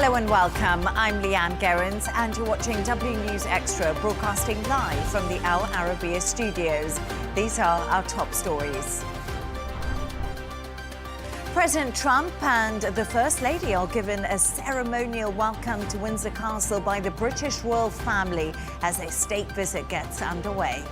Hello and welcome. I'm Leigh-Ann Gerrans and you're watching W News Extra, broadcasting live from the Al Arabiya studios. These are our top stories. President Trump and the First Lady are given a ceremonial welcome to Windsor Castle by the British royal family as a state visit gets underway.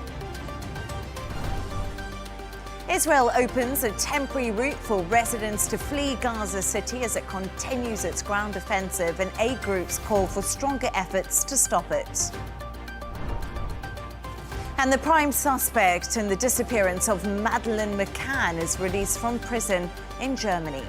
Israel opens a temporary route for residents to flee Gaza City as it continues its ground offensive, and aid groups call for stronger efforts to stop it. And the prime suspect in the disappearance of Madeleine McCann is released from prison in Germany.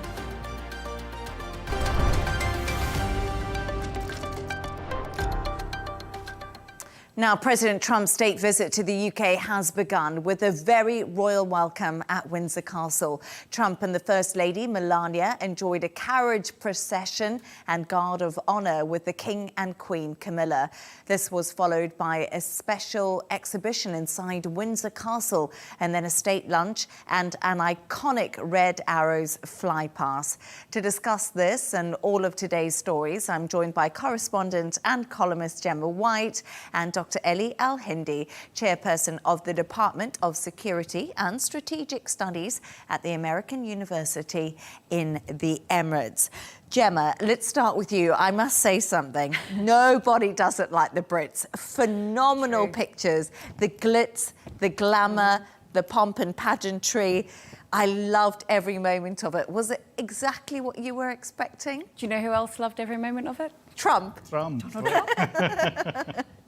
Now, President Trump's state visit to the UK has begun with a very royal welcome at Windsor Castle. Trump and the First Lady, Melania, enjoyed a carriage procession and guard of honour with the King and Queen, Camilla. This was followed by a special exhibition inside Windsor Castle and then a state lunch and an iconic Red Arrows flypast. To discuss this and all of today's stories, I'm joined by correspondent and columnist Gemma White and Dr. Elie Al Hindy, chairperson of the Department of Security and Strategic Studies at the American University in the Emirates. Gemma, let's start with you. I must say something. Nobody does it like the Brits. Phenomenal pictures, the glitz, the glamour, the pomp and pageantry. I loved every moment of it. Was it exactly what you were expecting? Do you know who else loved every moment of it? Trump.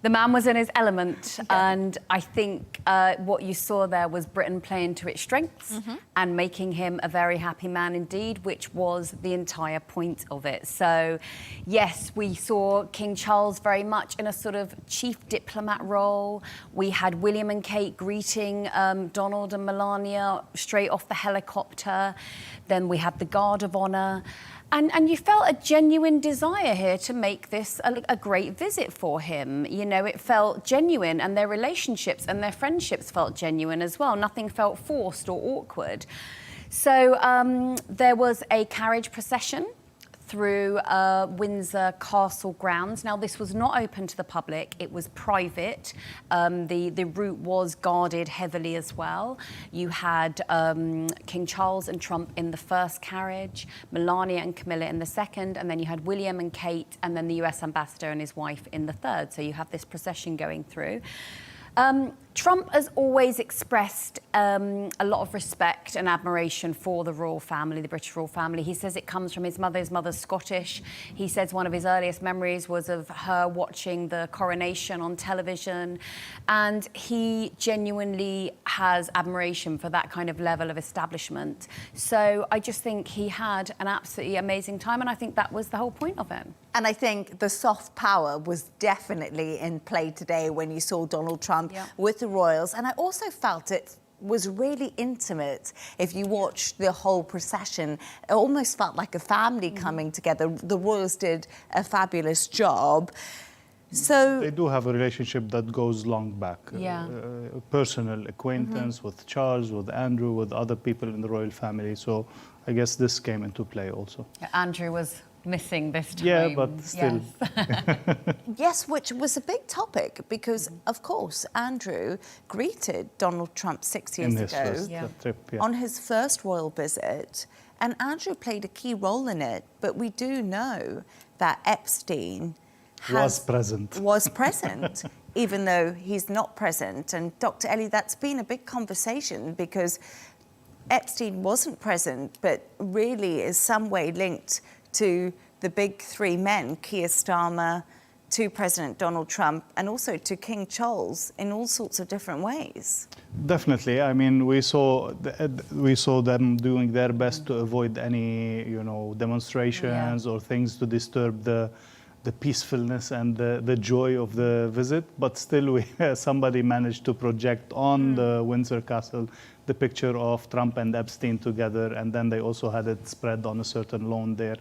The man was in his element, and I think what you saw there was Britain playing to its strengths and making him a very happy man indeed, which was the entire point of it. So, yes, we saw King Charles very much in a sort of chief diplomat role. We had William and Kate greeting Donald and Melania straight off the helicopter. Then we had the Guard of Honour. And you felt a genuine desire here to make this a great visit for him. You know, it felt genuine, and their relationships and their friendships felt genuine as well. Nothing felt forced or awkward. So there was a carriage procession through Windsor Castle grounds. Now, this was not open to the public. It was private. The route was guarded heavily as well. You had King Charles and Trump in the first carriage, Melania and Camilla in the second, and then you had William and Kate, and then the US ambassador and his wife in the third. So you have this procession going through. Trump has always expressed a lot of respect and admiration for the royal family, the British royal family. He says it comes from his mother. His mother's Scottish. He says one of his earliest memories was of her watching the coronation on television. And he genuinely has admiration for that kind of level of establishment. So I just think he had an absolutely amazing time, and I think that was the whole point of it. And I think the soft power was definitely in play today when you saw Donald Trump with the royals. And I also felt it was really intimate. If you watched the whole procession, it almost felt like a family coming together. The royals did a fabulous job. So they do have a relationship that goes long back. Personal acquaintance with Charles, with Andrew, with other people in the royal family. So I guess this came into play also. Andrew was missing this time. Yeah, but still. Yes, which was a big topic because, of course, Andrew greeted Donald Trump 6 years ago first trip, on his first royal visit. And Andrew played a key role in it. But we do know that Epstein was present, even though he's not present. And Dr. Elie, that's been a big conversation because Epstein wasn't present, but really is some way linked to the big three men, Keir Starmer, to President Donald Trump, and also to King Charles in all sorts of different ways. Definitely. I mean, we saw them doing their best to avoid any, demonstrations or things to disturb the peacefulness and the joy of the visit. But still, somebody managed to project on the Windsor Castle the picture of Trump and Epstein together, and then they also had it spread on a certain lawn there.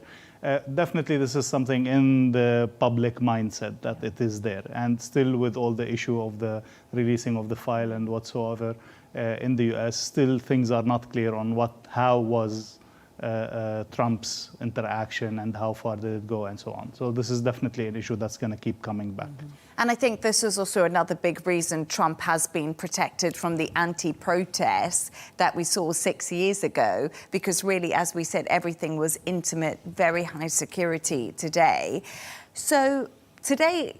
Definitely this is something in the public mindset that it is there, and still with all the issue of the releasing of the file and whatsoever in the US, still things are not clear on how was Trump's interaction and how far did it go and so on. So this is definitely an issue that's going to keep coming back. And I think this is also another big reason Trump has been protected from the anti-protests that we saw 6 years ago, because really, as we said, everything was intimate, very high security today. So today,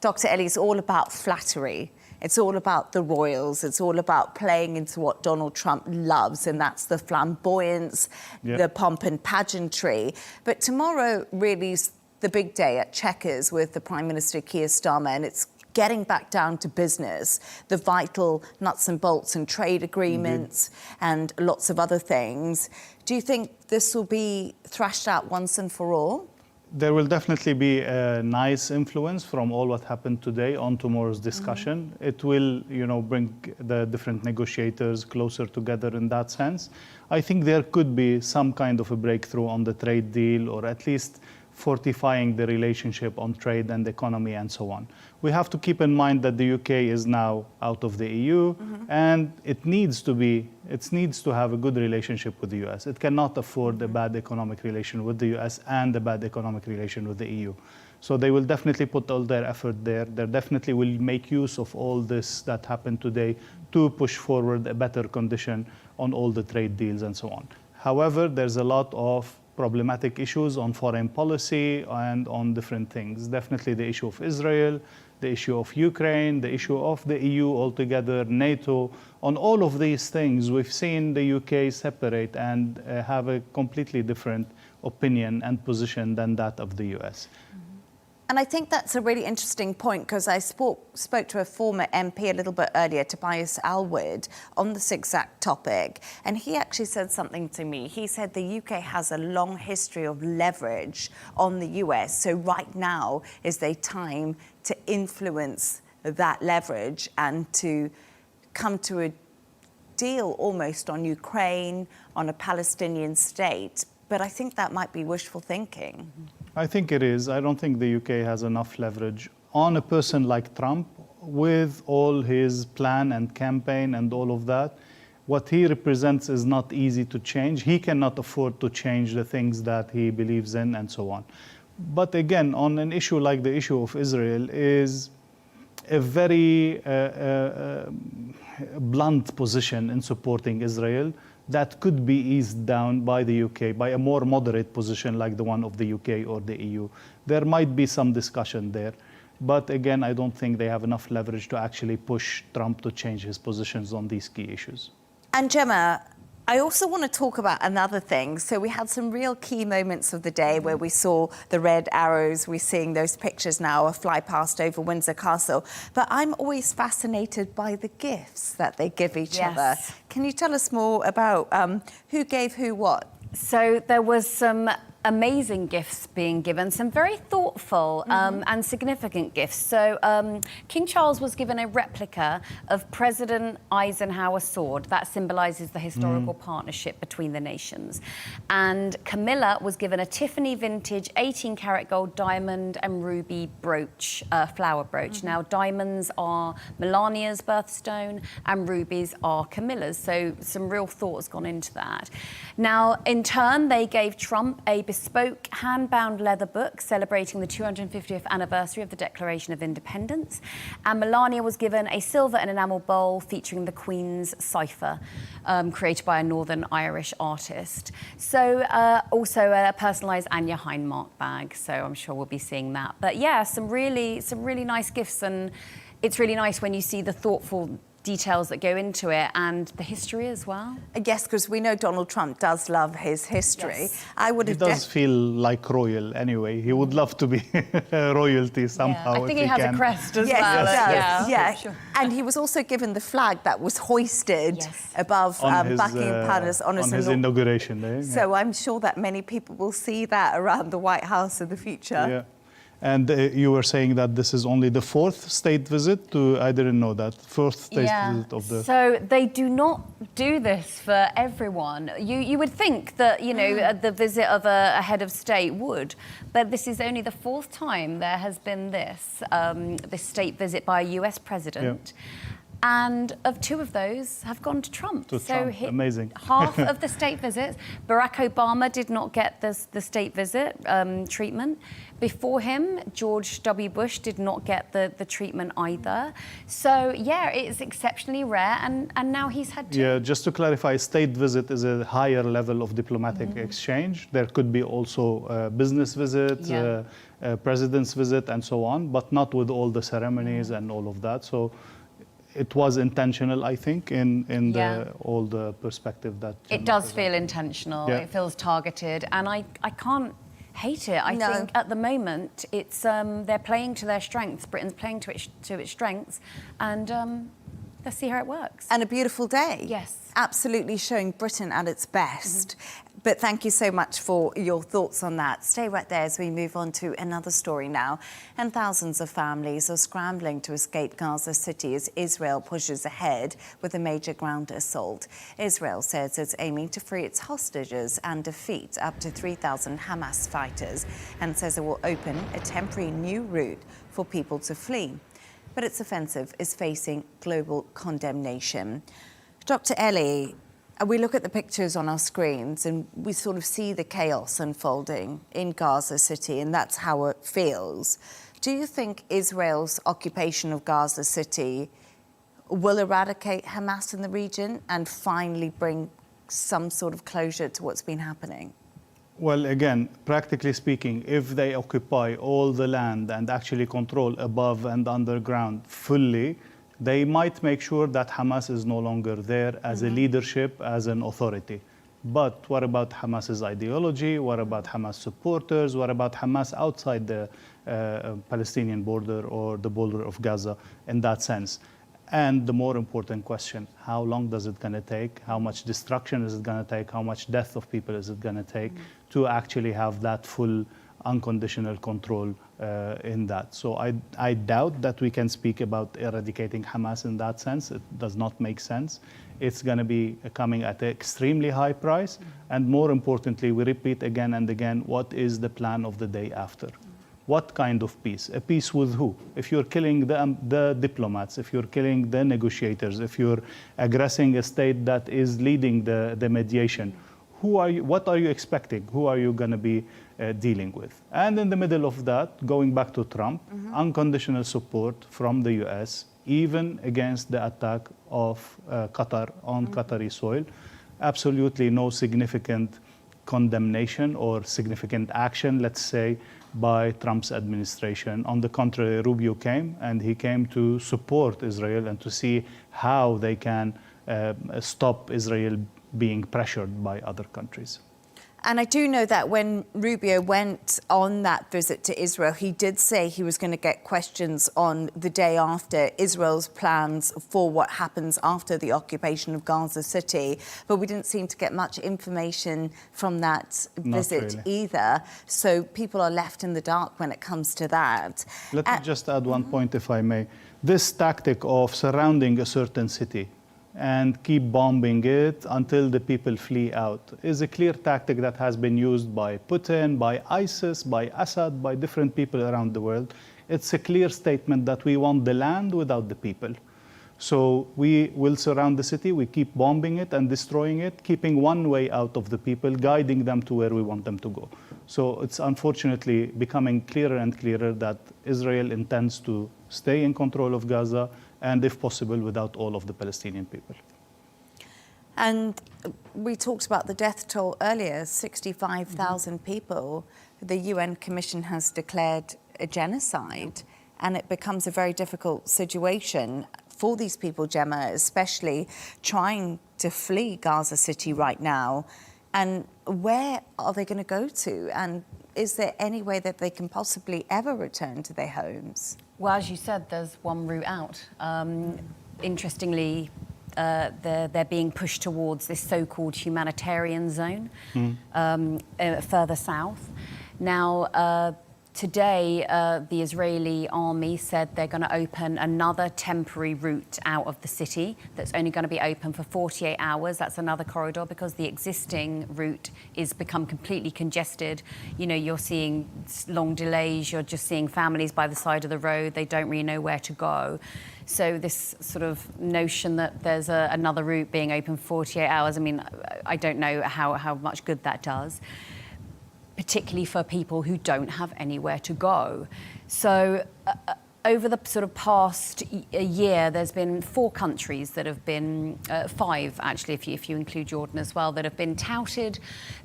Dr. Elie, is all about flattery. It's all about the royals. It's all about playing into what Donald Trump loves, and that's the flamboyance, the pomp and pageantry. But tomorrow really is the big day at Chequers with the Prime Minister Keir Starmer, and it's getting back down to business, the vital nuts and bolts and trade agreements and lots of other things. Do you think this will be thrashed out once and for all? There will definitely be a nice influence from all what happened today on tomorrow's discussion. It will, bring the different negotiators closer together in that sense. I think there could be some kind of a breakthrough on the trade deal, or at least fortifying the relationship on trade and economy and so on. We have to keep in mind that the UK is now out of the EU, and it needs to have a good relationship with the US. It cannot afford a bad economic relation with the US and a bad economic relation with the EU. So they will definitely put all their effort there. They definitely will make use of all this that happened today to push forward a better condition on all the trade deals and so on. However, there's a lot of problematic issues on foreign policy and on different things. Definitely the issue of Israel, the issue of Ukraine, the issue of the EU altogether, NATO. On all of these things, we've seen the UK separate and have a completely different opinion and position than that of the US. And I think that's a really interesting point, because I spoke to a former MP a little bit earlier, Tobias Alwood, on this exact topic. And he actually said something to me. He said the UK has a long history of leverage on the US. So right now is the time to influence that leverage and to come to a deal almost on Ukraine, on a Palestinian state. But I think that might be wishful thinking. I think it is. I don't think the UK has enough leverage on a person like Trump with all his plan and campaign and all of that. What he represents is not easy to change. He cannot afford to change the things that he believes in and so on. But again, on an issue like the issue of Israel is a very blunt position in supporting Israel that could be eased down by the UK, by a more moderate position like the one of the UK or the EU. There might be some discussion there. But again, I don't think they have enough leverage to actually push Trump to change his positions on these key issues. And Gemma, I also want to talk about another thing. So we had some real key moments of the day where we saw the red arrows. We're seeing those pictures now fly past over Windsor Castle. But I'm always fascinated by the gifts that they give each other. Can you tell us more about who gave who what? So there was some amazing gifts being given, some very thoughtful and significant gifts. So King Charles was given a replica of President Eisenhower's sword. That symbolises the historical partnership between the nations. And Camilla was given a Tiffany vintage 18-karat gold diamond and ruby brooch, flower brooch. Now, diamonds are Melania's birthstone and rubies are Camilla's. So some real thought has gone into that. Now, in turn, they gave Trump a bespoke hand-bound leather book celebrating the 250th anniversary of the Declaration of Independence. And Melania was given a silver and enamel bowl featuring the Queen's cipher, created by a Northern Irish artist. So also a personalised Anya Hindmark bag, so I'm sure we'll be seeing that. But yeah, some really nice gifts, and it's really nice when you see the thoughtful details that go into it and the history as well. Yes, because we know Donald Trump does love his history. Yes. I would have. He does feel like royal anyway. He would love to be royalty somehow. I think he has a crest as well. Yes, Yeah. Sure. And he was also given the flag that was hoisted above Buckingham Palace on his inauguration day. So I'm sure that many people will see that around the White House in the future. Yeah. And you were saying that this is only the fourth state visit to, I didn't know that, fourth state visit of the... So they do not do this for everyone. You would think that, you know, the visit of a head of state would, but this is only the fourth time there has been this, this state visit by a US president. Yeah. And of 2 of those have gone to Trump. To Trump. Amazing. Half of the state visits. Barack Obama did not get the state visit treatment. Before him, George W. Bush did not get the treatment either. So, yeah, it's exceptionally rare, and now he's had to. Yeah, just to clarify, state visit is a higher level of diplomatic exchange. There could be also a business visit, a president's visit, and so on, but not with all the ceremonies and all of that. So it was intentional, I think, in all the perspective that it does feel intentional. Yeah. It feels targeted, and I can't hate it. I think at the moment it's they're playing to their strengths. Britain's playing to its strengths, and let's see how it works. And a beautiful day. Yes. Absolutely showing Britain at its best. But thank you so much for your thoughts on that. Stay right there as we move on to another story now. And thousands of families are scrambling to escape Gaza City as Israel pushes ahead with a major ground assault. Israel says it's aiming to free its hostages and defeat up to 3,000 Hamas fighters, and says it will open a temporary new route for people to flee. But its offensive is facing global condemnation. Dr. Elie, we look at the pictures on our screens and we sort of see the chaos unfolding in Gaza City, and that's how it feels. Do you think Israel's occupation of Gaza City will eradicate Hamas in the region and finally bring some sort of closure to what's been happening? Well, again, practically speaking, if they occupy all the land and actually control above and underground fully, they might make sure that Hamas is no longer there as a leadership, as an authority. But what about Hamas's ideology? What about Hamas supporters? What about Hamas outside the Palestinian border or the border of Gaza in that sense? And the more important question, how long does it going to take? How much destruction is it going to take? How much death of people is it going to take to actually have that full unconditional control in that? So I doubt that we can speak about eradicating Hamas in that sense. It does not make sense. It's going to be coming at an extremely high price. And more importantly, we repeat again and again, what is the plan of the day after? What kind of peace? A peace with who? If you're killing the diplomats, if you're killing the negotiators, if you're aggressing a state that is leading the mediation, what are you expecting? Who are you going to be dealing with? And in the middle of that, going back to Trump, unconditional support from the US, even against the attack of Qatar on Qatari soil. Absolutely no significant condemnation or significant action, let's say, by Trump's administration. On the contrary, Rubio came, and he came to support Israel and to see how they can stop Israel being pressured by other countries. And I do know that when Rubio went on that visit to Israel, he did say he was going to get questions on the day after Israel's plans for what happens after the occupation of Gaza City. But we didn't seem to get much information from that visit either. So people are left in the dark when it comes to that. Let me just add one point, if I may. This tactic of surrounding a certain city and keep bombing it until the people flee out is a clear tactic that has been used by Putin, by ISIS, by Assad, by different people around the world. It's a clear statement that we want the land without the people. So we will surround the city, we keep bombing it and destroying it, keeping one way out of the people, guiding them to where we want them to go. So it's unfortunately becoming clearer and clearer that Israel intends to stay in control of Gaza, and if possible, without all of the Palestinian people. And we talked about the death toll earlier, 65,000 people. The UN Commission has declared a genocide, and it becomes a very difficult situation for these people, Gemma, especially trying to flee Gaza City right now. And where are they going to go to? And is there any way that they can possibly ever return to their homes? Well, as you said, there's one route out. Interestingly, they're being pushed towards this so-called humanitarian zone further south. Now, Today, the Israeli army said they're going to open another temporary route out of the city that's only going to be open for 48 hours. That's another corridor because the existing route is become completely congested. You know, you're seeing long delays. You're just seeing families by the side of the road. They don't really know where to go. So this sort of notion that there's another route being open for 48 hours, I mean, I don't know how much good that does, particularly for people who don't have anywhere to go. So over the sort of past year, there's been 4 countries that have been, 5 actually, if you include Jordan as well, that have been touted.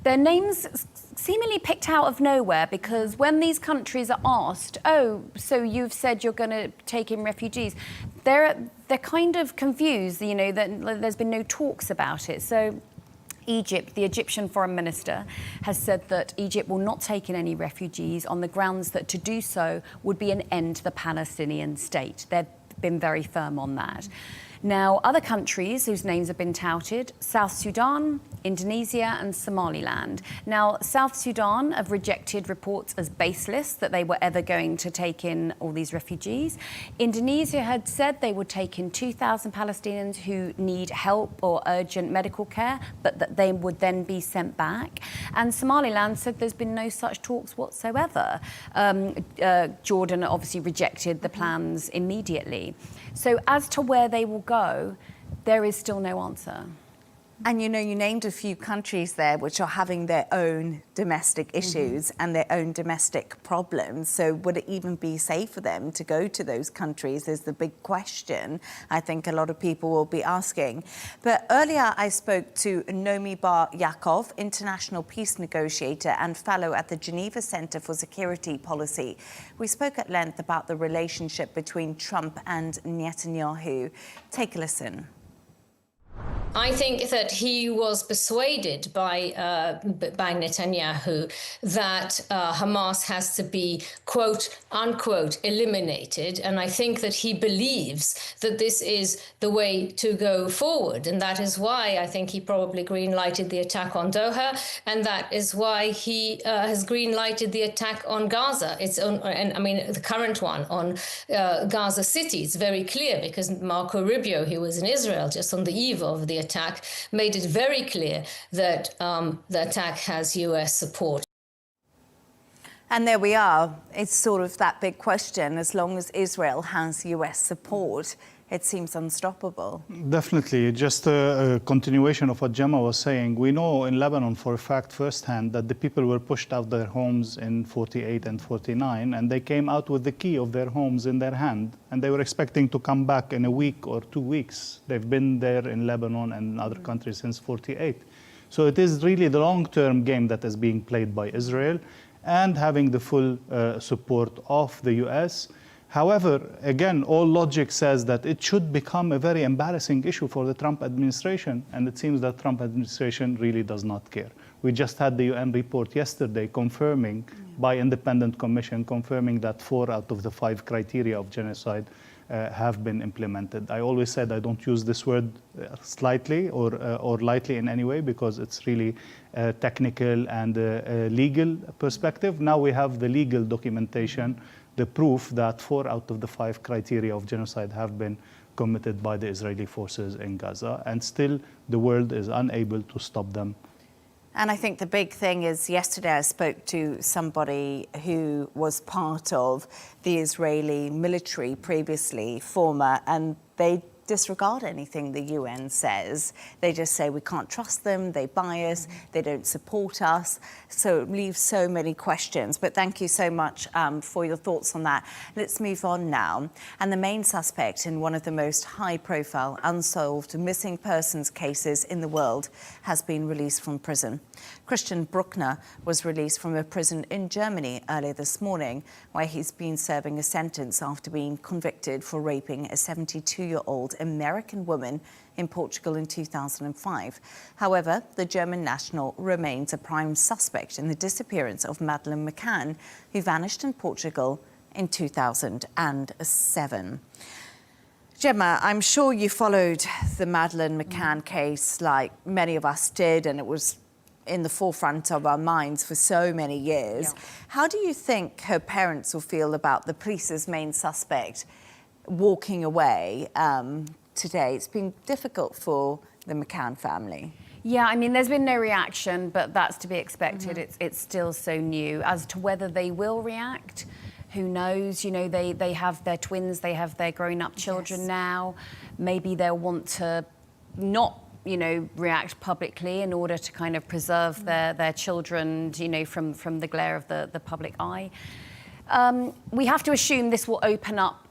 Their names seemingly picked out of nowhere, because when these countries are asked, oh, so you've said you're going to take in refugees, they're kind of confused, you know, that there's been no talks about it. So Egypt, the Egyptian foreign minister, has said that Egypt will not take in any refugees on the grounds that to do so would be an end to the Palestinian state. They've been very firm on that. Now, other countries whose names have been touted, South Sudan, Indonesia and Somaliland. Now, South Sudan have rejected reports as baseless that they were ever going to take in all these refugees. Indonesia had said they would take in 2,000 Palestinians who need help or urgent medical care, but that they would then be sent back. And Somaliland said there's been no such talks whatsoever. Jordan obviously rejected the plans immediately. So as to where they will go, there is still no answer. And you know, you named a few countries there which are having their own domestic issues and their own domestic problems. So would it even be safe for them to go to those countries is the big question I think a lot of people will be asking. But earlier I spoke to Nomi Bar Yaakov, international peace negotiator and fellow at the Geneva Center for Security Policy. We spoke at length about the relationship between Trump and Netanyahu. Take a listen. I think that he was persuaded by Netanyahu that Hamas has to be, quote, unquote, eliminated. And I think that he believes that this is the way to go forward. And that is why I think he probably green-lighted the attack on Doha. And that is why he has green-lighted the attack on Gaza. And I mean, the current one on Gaza City. It's very clear because Marco Rubio, who was in Israel just on the eve of the attack, made it very clear that the attack has US support. And there we are. It's sort of that big question. As long as Israel has US support, it seems unstoppable. Definitely. Just a continuation of what Gemma was saying. We know in Lebanon for a fact firsthand that the people were pushed out their homes in 48 and 49, and they came out with the key of their homes in their hand, and they were expecting to come back in a week or 2 weeks. They've been there in Lebanon and other countries since 48. So it is really the long-term game that is being played by Israel, and having the full support of the US. However, again, all logic says that it should become a very embarrassing issue for the Trump administration, and it seems that Trump administration really does not care. We just had the UN report yesterday confirming, by independent commission, confirming that 4 out of the 5 criteria of genocide have been implemented. I always said I don't use this word slightly or lightly in any way, because it's really technical and a legal perspective. Now we have the legal documentation, the proof that 4 out of the 5 criteria of genocide have been committed by the Israeli forces in Gaza, and still the world is unable to stop them. And I think the big thing is, yesterday I spoke to somebody who was part of the Israeli military previously, former, and they disregard anything the UN says. They just say we can't trust them, they bias, they don't support us. So it leaves so many questions. But thank you so much for your thoughts on that. Let's move on now. And the main suspect in one of the most high-profile, unsolved missing persons cases in the world has been released from prison. Christian Bruckner was released from a prison in Germany earlier this morning, where he's been serving a sentence after being convicted for raping a 72-year-old American woman in Portugal in 2005. However, the German national remains a prime suspect in the disappearance of Madeleine McCann, who vanished in Portugal in 2007. Gemma, I'm sure you followed the Madeleine McCann case like many of us did, and it was in the forefront of our minds for so many years. Yeah. How do you think her parents will feel about the police's main suspect walking away today? It's been difficult for the McCann family. Yeah, I mean, there's been no reaction, but that's to be expected. It's still so new. As to whether they will react, who knows? You know, they have their twins, they have their grown-up children now. Maybe they'll want to not, you know, react publicly in order to kind of preserve their children, you know, from the glare of the public eye. We have to assume this will open up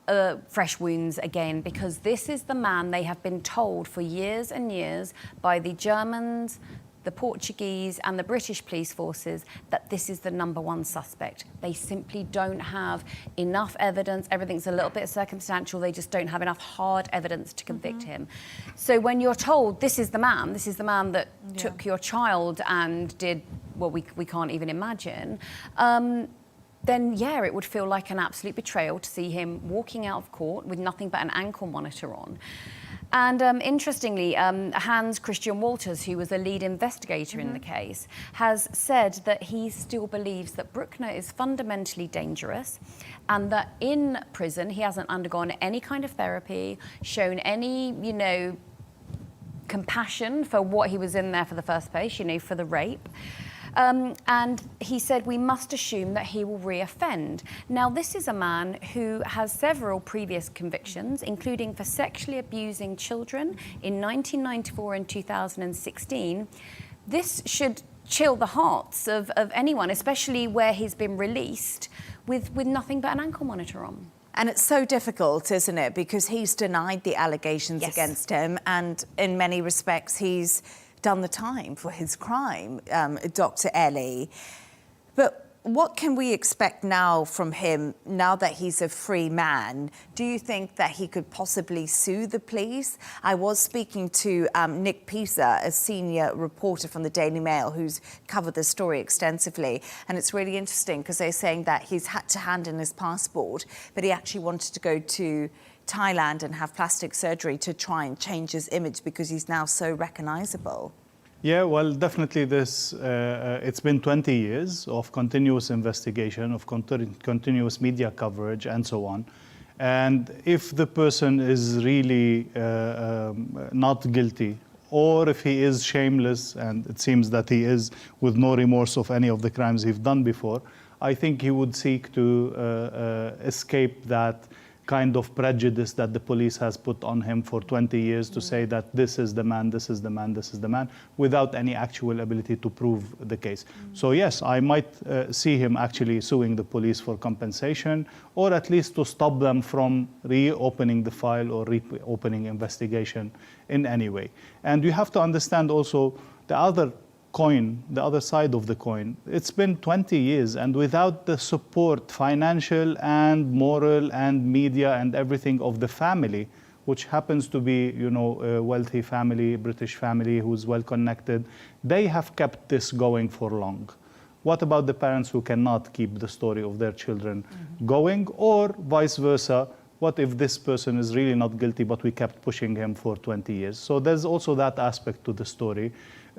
fresh wounds again, because this is the man they have been told for years and years by the Germans, the Portuguese and the British police forces that this is the #1 suspect. They simply don't have enough evidence. Everything's a little bit circumstantial. They just don't have enough hard evidence to convict him. So when you're told this is the man that took your child and did, well, we can't even imagine, then yeah, it would feel like an absolute betrayal to see him walking out of court with nothing but an ankle monitor on. And interestingly, Hans Christian Walters, who was a lead investigator in the case, has said that he still believes that Bruckner is fundamentally dangerous and that in prison he hasn't undergone any kind of therapy, shown any, you know, compassion for what he was in there for the first place, you know, for the rape. And he said we must assume that he will reoffend. Now, this is a man who has several previous convictions, including for sexually abusing children in 1994 and 2016. This should chill the hearts of anyone, especially where he's been released with nothing but an ankle monitor on. And it's so difficult, isn't it? Because he's denied the allegations against him, and in many respects he's done the time for his crime, Dr. Elie. But what can we expect now from him, now that he's a free man? Do you think that he could possibly sue the police? I was speaking to Nick Pisa, a senior reporter from the Daily Mail, who's covered the story extensively. And it's really interesting because they're saying that he's had to hand in his passport, but he actually wanted to go to Thailand and have plastic surgery to try and change his image because he's now so recognizable. Yeah, well, definitely this, it's been 20 years of continuous investigation, of continuous media coverage and so on. And if the person is really not guilty, or if he is shameless, and it seems that he is, with no remorse of any of the crimes he's done before, I think he would seek to escape that kind of prejudice that the police has put on him for 20 years to say that this is the man, this is the man, this is the man, without any actual ability to prove the case. So yes, I might see him actually suing the police for compensation, or at least to stop them from reopening the file or reopening investigation in any way. And you have to understand also the other coin, the other side of the coin. It's been 20 years, and without the support, financial and moral and media and everything of the family, which happens to be, you know, a wealthy family, British family who's well connected, they have kept this going for long. What about the parents who cannot keep the story of their children going, or vice versa? What if this person is really not guilty, but we kept pushing him for 20 years? So there's also that aspect to the story.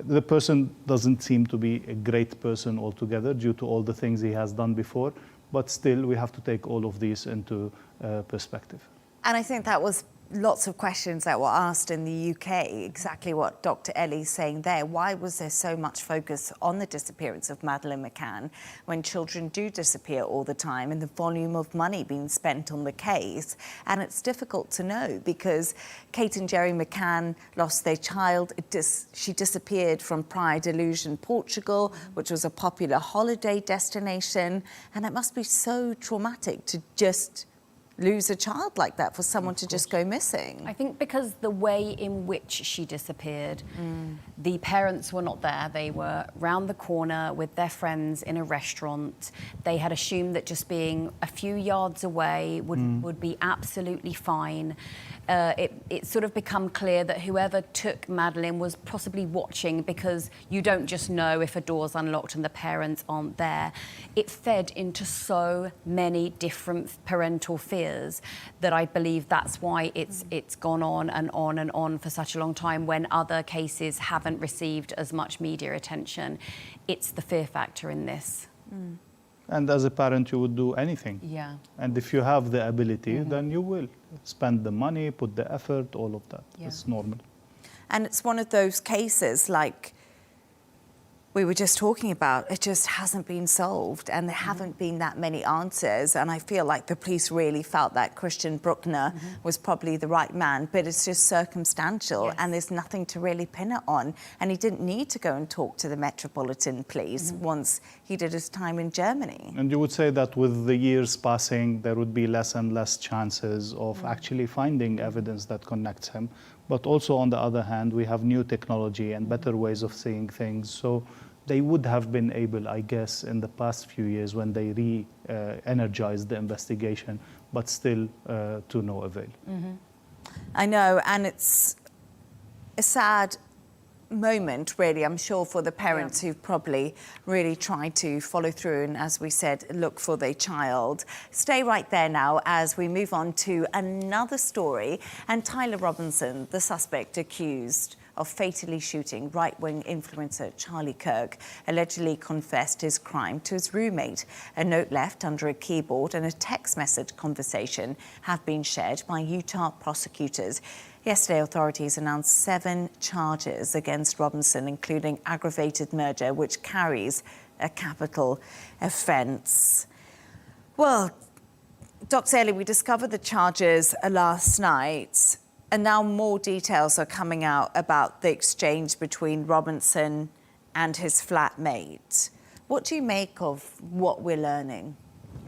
The person doesn't seem to be a great person altogether due to all the things he has done before, but still we have to take all of these into perspective. And I think that was lots of questions that were asked in the UK, exactly what Dr. Ellie's saying there. Why was there so much focus on the disappearance of Madeleine McCann when children do disappear all the time, and the volume of money being spent on the case? And it's difficult to know because Kate and Gerry McCann lost their child. She disappeared from Praia da Luz in Portugal, which was a popular holiday destination. And it must be so traumatic to just lose a child like that, for someone to just go missing. I think because the way in which she disappeared, the parents were not there. They were round the corner with their friends in a restaurant. They had assumed that just being a few yards away would be absolutely fine. It sort of become clear that whoever took Madeleine was possibly watching, because you don't just know if a door's unlocked and the parents aren't there. It fed into so many different parental fears. years, that I believe that's why it's gone on and on and on for such a long time when other cases haven't received as much media attention. It's the fear factor in this. And as a parent, you would do anything. Yeah. And if you have the ability, then you will spend the money, put the effort, all of that. Yeah. It's normal. And it's one of those cases like we were just talking about, it just hasn't been solved and there haven't been that many answers. And I feel like the police really felt that Christian Bruckner was probably the right man, but it's just circumstantial and there's nothing to really pin it on. And he didn't need to go and talk to the Metropolitan Police once he did his time in Germany. And you would say that with the years passing, there would be less and less chances of actually finding evidence that connects him. But also, on the other hand, we have new technology and better ways of seeing things. So they would have been able, I guess, in the past few years when they re-energized the investigation, but still to no avail. I know, and it's a sad moment, really, I'm sure, for the parents who've probably really tried to follow through and, as we said, look for their child. Stay right there now as we move on to another story. And Tyler Robinson, the suspect accused of fatally shooting right-wing influencer Charlie Kirk, allegedly confessed his crime to his roommate. A note left under a keyboard and a text message conversation have been shared by Utah prosecutors. Yesterday, authorities announced 7 charges against Robinson, including aggravated murder, which carries a capital offence. Well, Dr. Elie, we discovered the charges last night, and now more details are coming out about the exchange between Robinson and his flatmate. What do you make of what we're learning?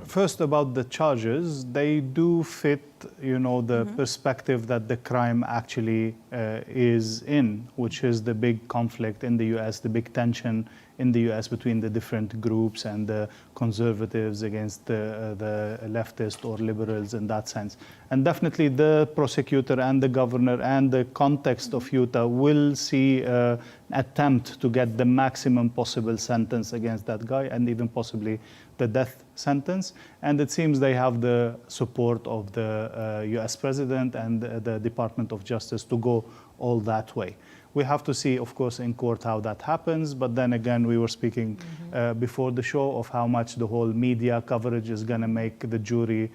First, about the charges, they do fit, the perspective that the crime actually is in, which is the big conflict in the U.S., the big tension in the U.S. between the different groups and the conservatives against the leftist or liberals in that sense. And definitely the prosecutor and the governor and the context of Utah will see an attempt to get the maximum possible sentence against that guy and even possibly the death sentence. And it seems they have the support of the U.S. president and the Department of Justice to go all that way. We have to see, of course, in court how that happens. But then again, we were speaking before the show of how much the whole media coverage is going to make the jury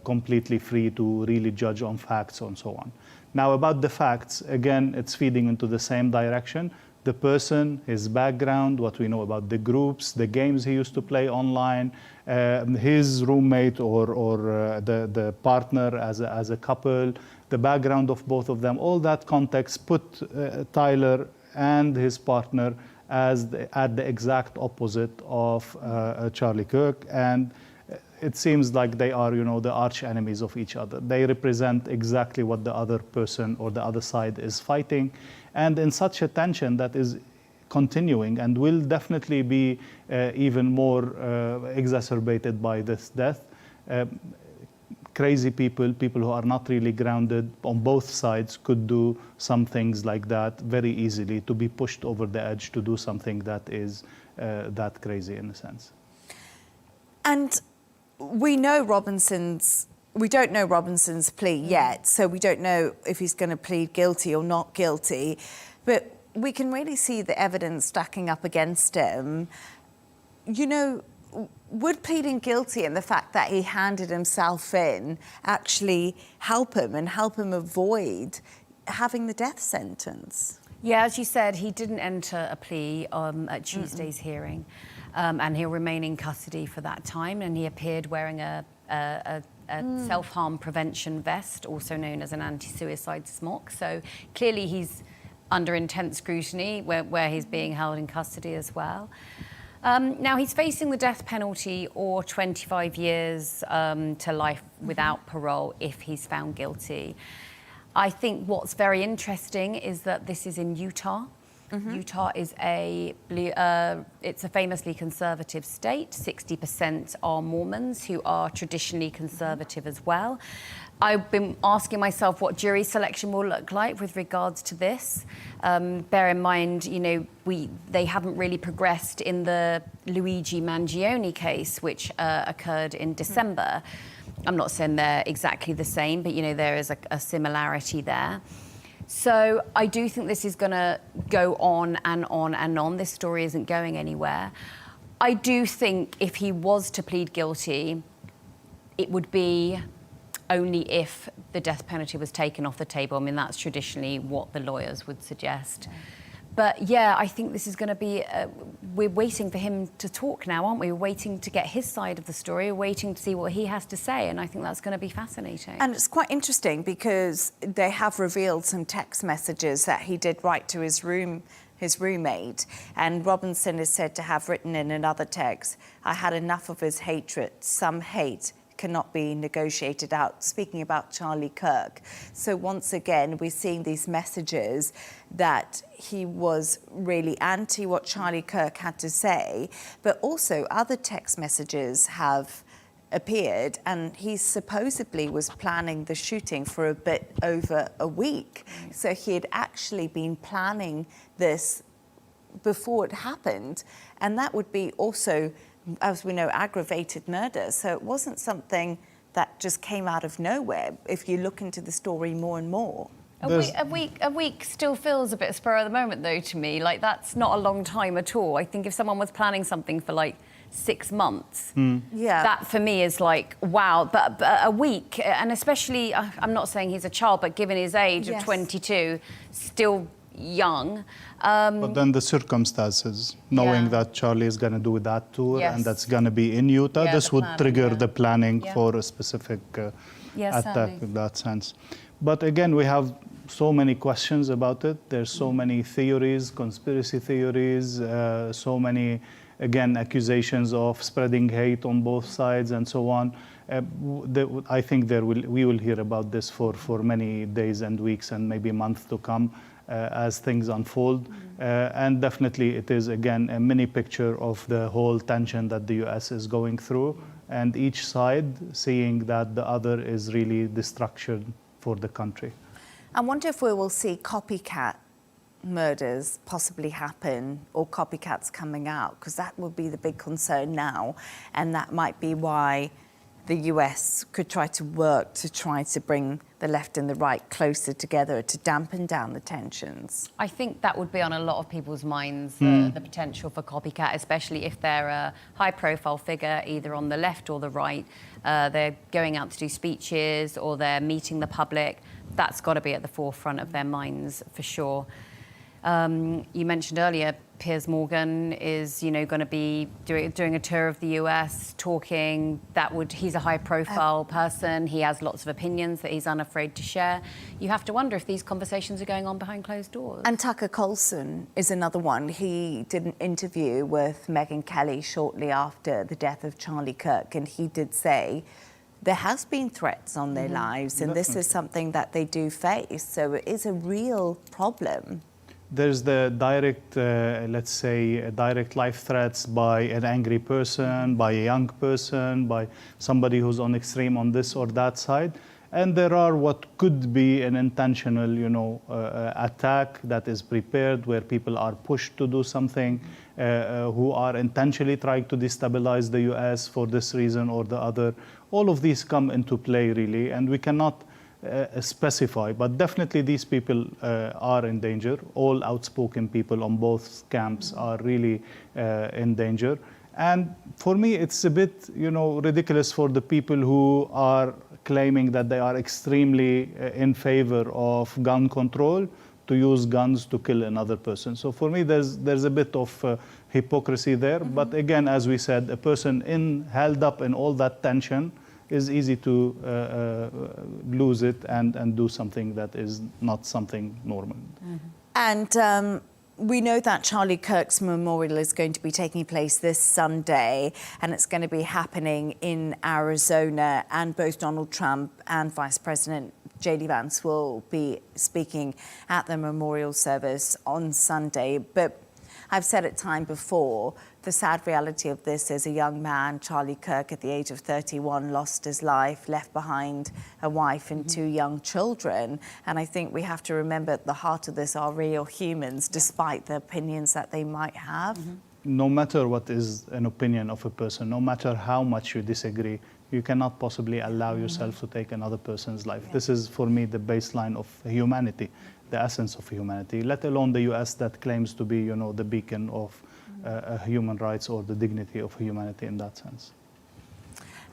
completely free to really judge on facts and so on. Now, about the facts, again, it's feeding into the same direction. The person, his background, what we know about the groups, the games he used to play online, his roommate or the partner as a couple, the background of both of them, all that context put Tyler and his partner as at the exact opposite of Charlie Kirk. And it seems like they are, the arch enemies of each other. They represent exactly what the other person or the other side is fighting. And in such a tension that is continuing and will definitely be even more exacerbated by this death, crazy people who are not really grounded on both sides could do some things like that very easily, to be pushed over the edge to do something that is that crazy in a sense. And we don't know Robinson's plea yet, so we don't know if he's going to plead guilty or not guilty, but we can really see the evidence stacking up against him. Would pleading guilty and the fact that he handed himself in actually help him avoid having the death sentence? Yeah, as you said, he didn't enter a plea at Tuesday's hearing, and he'll remain in custody for that time. And he appeared wearing a self-harm prevention vest, also known as an anti-suicide smock. So clearly he's under intense scrutiny where he's being held in custody as well. Now, he's facing the death penalty or 25 years to life without parole if he's found guilty. I think what's very interesting is that this is in Utah. Utah is it's a famously conservative state. 60% are Mormons, who are traditionally conservative as well. I've been asking myself what jury selection will look like with regards to this. Bear in mind, they haven't really progressed in the Luigi Mangione case, which occurred in December. I'm not saying they're exactly the same, but, you know, there is a similarity there. So I do think this is going to go on and on and on. This story isn't going anywhere. I do think if he was to plead guilty, it would be only if the death penalty was taken off the table. I mean, that's traditionally what the lawyers would suggest. But yeah, I think this is going to be, we're waiting for him to talk now, aren't we? We're waiting to get his side of the story, we're waiting to see what he has to say, and I think that's going to be fascinating. And it's quite interesting because they have revealed some text messages that he did write to his roommate, and Robinson is said to have written in another text, "I had enough of his hatred. Some hate cannot be negotiated out," speaking about Charlie Kirk. So once again, we're seeing these messages that he was really anti what Charlie Kirk had to say, but also other text messages have appeared, and he supposedly was planning the shooting for a bit over a week. So he had actually been planning this before it happened, and that would be also, as we know, aggravated murder. So it wasn't something that just came out of nowhere, if you look into the story more and more. A week still feels a bit spur of the moment, though, to me. Like, that's not a long time at all. I think if someone was planning something for, like, 6 months, yeah, that for me is like, wow. But a week, and especially, I'm not saying he's a child, but given his age of 22, still young. But then the circumstances, knowing that Charlie is going to do that tour and that's going to be in Utah, this would trigger the planning for a specific attack in that sense. But again, we have so many questions about it. There's so many theories, conspiracy theories, so many, again, accusations of spreading hate on both sides and so on. I think we will hear about this for many days and weeks and maybe months to come. As things unfold. And definitely it is, again, a mini picture of the whole tension that the US is going through, and each side seeing that the other is really destruction for the country. I wonder if we will see copycat murders possibly happen, or copycats coming out, because that would be the big concern now, and that might be why the US could try to work to try to bring the left and the right closer together to dampen down the tensions. I think that would be on a lot of people's minds, the potential for copycat, especially if they're a high-profile figure, either on the left or the right. They're going out to do speeches or they're meeting the public. That's got to be at the forefront of their minds, for sure. You mentioned earlier, Piers Morgan is, you know, going to be doing a tour of the US, talking. He's a high-profile person. He has lots of opinions that he's unafraid to share. You have to wonder if these conversations are going on behind closed doors. And Tucker Carlson is another one. He did an interview with Megyn Kelly shortly after the death of Charlie Kirk, and he did say there has been threats on their lives, and this is something that they do face. So it is a real problem. There's the direct, let's say, direct life threats by an angry person, by a young person, by somebody who's on extreme on this or that side. And there are what could be an intentional, you know, attack that is prepared, where people are pushed to do something, who are intentionally trying to destabilize the US for this reason or the other. All of these come into play, really, and we cannot specify, but definitely these people are in danger. All outspoken people on both camps are really in danger. And for me, it's a bit, you know, ridiculous for the people who are claiming that they are extremely in favor of gun control to use guns to kill another person. So for me, there's a bit of hypocrisy there. But again, as we said, a person held up in all that tension, is easy to lose it and do something that is not something normal. And we know that Charlie Kirk's memorial is going to be taking place this Sunday, and it's going to be happening in Arizona, and both Donald Trump and Vice President J.D. Vance will be speaking at the memorial service on Sunday. But I've said it time before, the sad reality of this is a young man, Charlie Kirk, at the age of 31, lost his life, left behind a wife and 2 young children. And I think we have to remember at the heart of this are real humans, despite the opinions that they might have. No matter what is an opinion of a person, no matter how much you disagree, You cannot possibly allow yourself to take another person's life. This is, for me, the baseline of humanity, the essence of humanity, let alone the US that claims to be, the beacon of human rights or the dignity of humanity in that sense.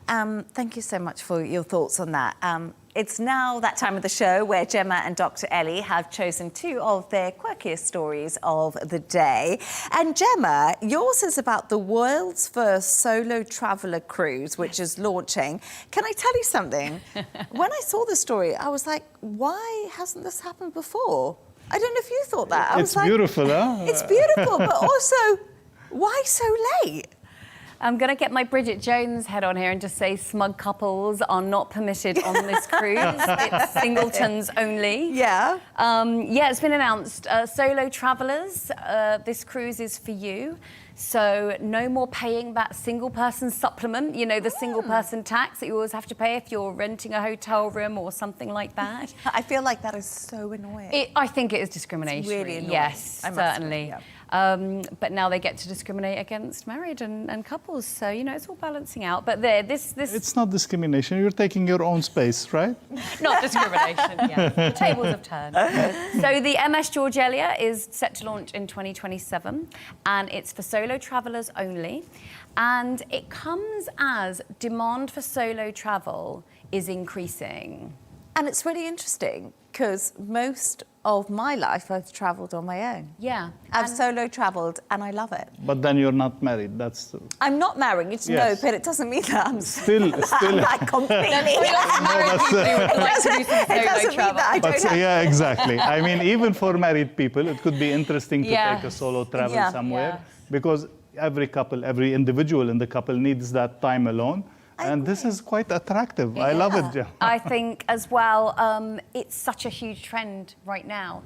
Thank you so much for your thoughts on that. It's now that time of the show where Gemma and Dr. Elie have chosen two of their quirkiest stories of the day. And Gemma, yours is about the world's first solo traveller cruise, which is launching. Can I tell you something? When I saw the story, I was like, why hasn't this happened before? I don't know if you thought that. It's beautiful, huh? It's beautiful, but also, why so late? I'm going to get my Bridget Jones head on here and just say smug couples are not permitted on this cruise. It's singletons only. Yeah. Yeah, it's been announced. Solo travellers, this cruise is for you. So no more paying that single person supplement, the single person tax that you always have to pay if you're renting a hotel room or something like that. I feel like that is so annoying. I think it is discrimination. It's really annoying. Yes, certainly. Yeah. But now they get to discriminate against married and couples. So, it's all balancing out. But this... It's not discrimination. You're taking your own space, right? Not discrimination, yeah. The tables have turned. So the MS George Elia is set to launch in 2027, and it's for solo travellers only. And it comes as demand for solo travel is increasing. And it's really interesting because most of my life I've travelled on my own. Yeah. I've solo travelled and I love it. But then you're not married. That's... I'm not married, Yes. no, but it doesn't mean that I'm Still... like completely... Yeah, exactly. I mean, even for married people, it could be interesting to take a solo travel somewhere because every couple, every individual in the couple needs that time alone. And this is quite attractive. I love it, Gemma. I think as well, it's such a huge trend right now.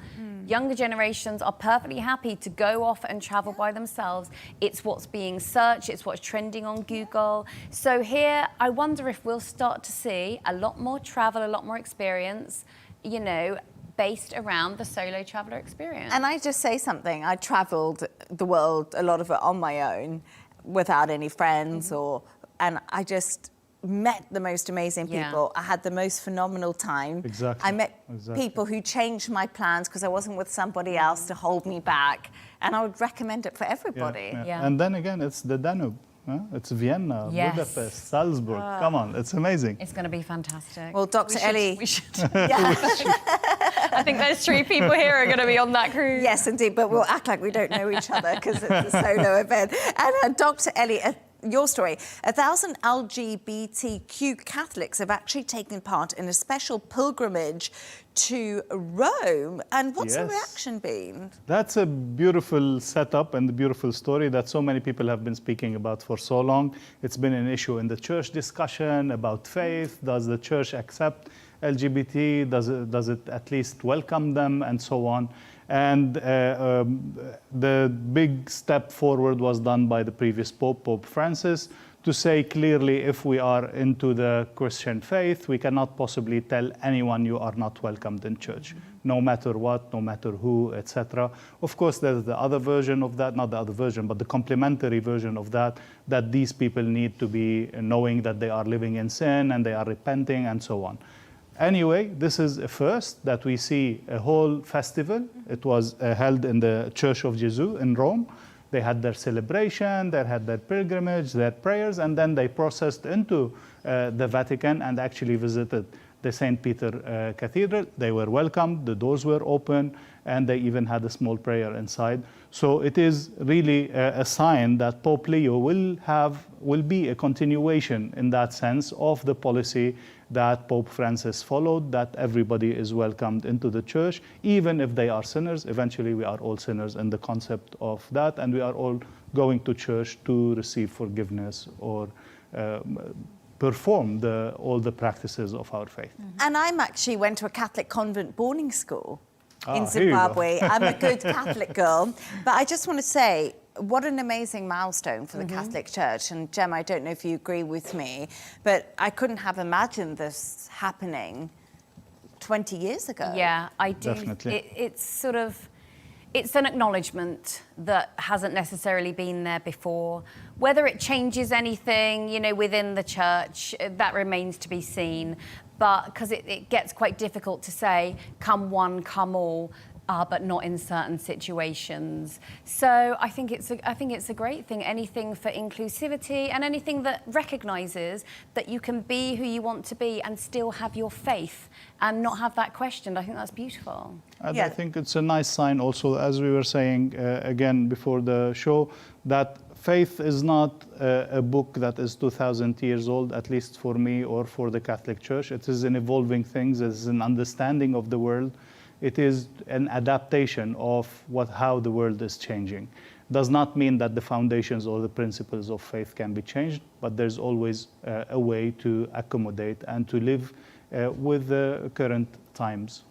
Younger generations are perfectly happy to go off and travel by themselves. It's what's being searched, it's what's trending on Google. So here, I wonder if we'll start to see a lot more travel, a lot more experience, based around the solo traveller experience. And I just say something, I travelled the world, a lot of it on my own, without any friends and I just met the most amazing people. I had the most phenomenal time. Exactly. I met people who changed my plans because I wasn't with somebody else to hold me back. And I would recommend it for everybody. Yeah. And then again, it's the Danube. Huh? It's Vienna, Budapest, Salzburg. Come on, it's amazing. It's going to be fantastic. Well, Dr. Elie... We should. I think those three people here are going to be on that cruise. Yes, indeed, but we'll act like we don't know each other because it's a solo event. And Dr. Elie, your story. 1,000 LGBTQ Catholics have actually taken part in a special pilgrimage to Rome. And what's the reaction been? That's a beautiful setup and a beautiful story that so many people have been speaking about for so long. It's been an issue in the church discussion about faith. Does the church accept LGBT? Does it at least welcome them? And so on. And the big step forward was done by the previous Pope, Pope Francis, to say clearly if we are into the Christian faith, we cannot possibly tell anyone you are not welcomed in church, no matter what, no matter who, etc. Of course, there's the other version of that, not the other version, but the complementary version of that, that these people need to be knowing that they are living in sin and they are repenting and so on. Anyway, this is a first that we see a whole festival. It was held in the Church of Jesus in Rome. They had their celebration, they had their pilgrimage, their prayers, and then they processed into the Vatican and actually visited the St. Peter Cathedral. They were welcomed, the doors were open, and they even had a small prayer inside. So it is really a sign that Pope Leo will be a continuation in that sense of the policy that Pope Francis followed, that everybody is welcomed into the church, even if they are sinners. Eventually, we are all sinners in the concept of that, and we are all going to church to receive forgiveness or perform all the practices of our faith. And I actually went to a Catholic convent boarding school in Zimbabwe. I'm a good Catholic girl. But I just want to say, what an amazing milestone for the Catholic Church. And Gemma, I don't know if you agree with me, but I couldn't have imagined this happening 20 years ago. Yeah, I do. Definitely. It's sort of, It's an acknowledgement that hasn't necessarily been there before. Whether it changes anything, you know, within the church, that remains to be seen. But because it gets quite difficult to say, come one, come all, but not in certain situations. So I think it's a great thing. Anything for inclusivity and anything that recognises that you can be who you want to be and still have your faith and not have that questioned. I think that's beautiful. And Yeah. I think it's a nice sign also, as we were saying again before the show, that faith is not a book that is 2,000 years old, at least for me or for the Catholic Church. It is an evolving thing. It is an understanding of the world. It is an adaptation of how the world is changing. Does not mean that the foundations or the principles of faith can be changed, but there's always a way to accommodate and to live with the current times.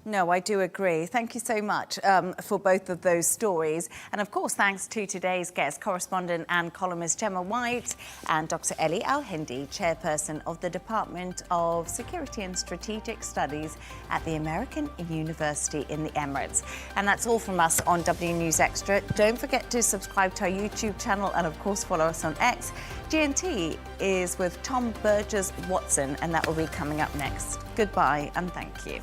No, I do agree. Thank you so much for both of those stories. And of course, thanks to today's guest, correspondent and columnist Gemma White and Dr. Elie Al Hindy, chairperson of the Department of Security and Strategic Studies at the American University in the Emirates. And that's all from us on W News Extra. Don't forget to subscribe to our YouTube channel and of course follow us on X. GNT is with Tom Burgess Watson, and that will be coming up next. Goodbye and thank you.